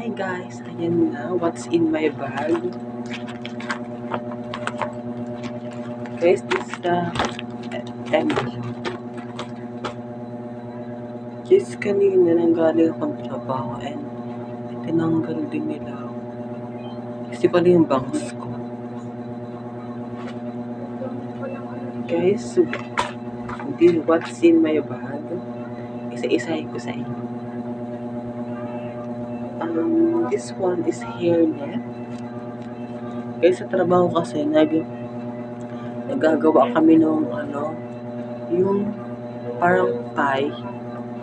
Hi guys, ayan na, what's in my bag. Guys, this is the empty. Guys, kanina nanggaling akong trabaho and tinanggal din nila ako. Kasi pala yung bangs ko. Guys, hindi what's in my bag. Isa-isahin ko sa inyo. This one is hairnet. Guys, sa trabaho kasi nagagawa kami nung yung parang pie.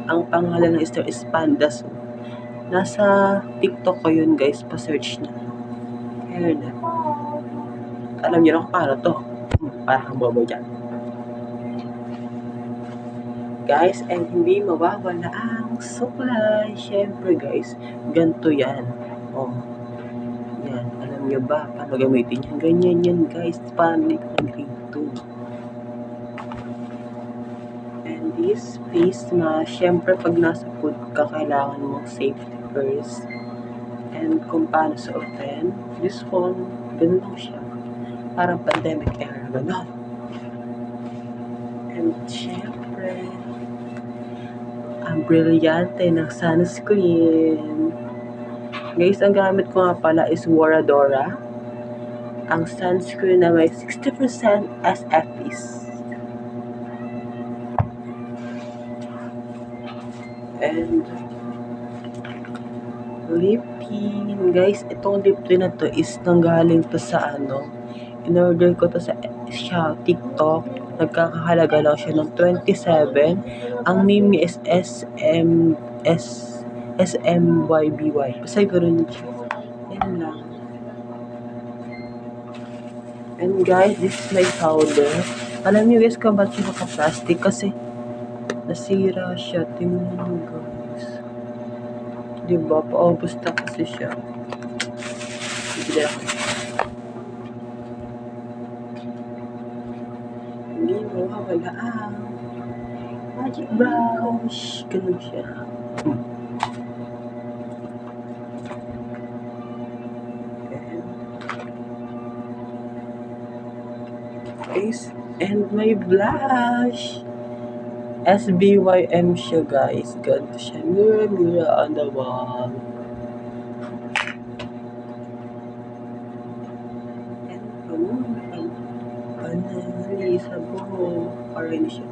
Ang pangalan ng store is Panda Soup. Nasa TikTok ko yun guys, pa-search na. Hairnet. Alam niyo na kung paano to. Parang bobo dyan. Guys, and hindi mawawala ang supply. Siyempre guys, ganito yan. Oh, yan. Alam niyo ba paano gamitin yan? Ganyan yan guys. Panic ng grade 2. And this face na, siyempre pag nasa food ka, kailangan mong safety first. And kung paano sa open, this phone, ganun lang siya. Parang pandemic era, gano'n. And siyempre, ang brilyante ng sunscreen. Guys, ang gamit ko nga pala is Waradora. Ang sunscreen na may 60% SFPs. And lip tint. Guys, itong lip tint na to is nanggaling to sa in-order ko to sa TikTok. Nagkakahalaga lang siya ng 27. Ang name niya is SMYBY. Basta gano'n siya. Yan lang. And guys, this is my powder. Alam niyo guys kung ba't siya naka-plastic? Kasi nasira siya. Tingnan niyo guys. Diba? Paubos na kasi siya. Bigla ako. Hindi mawawala ang magic brush. Ganun siya. Guys, and my blush. SBYM siya guys. Ganito siya. Mirror, mirror on the wall. And panali sa buhok. Para hindi siya.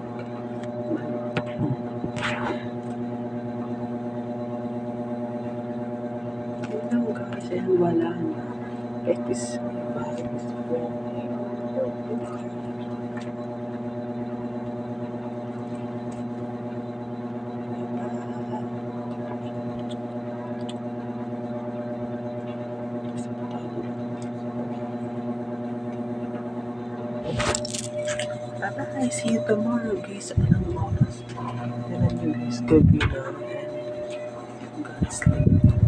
Ito guys, and wala na. Like this. Bye-bye. See you tomorrow, guys. Anong oras? Yan lang guys. Gabi na. And God sleep.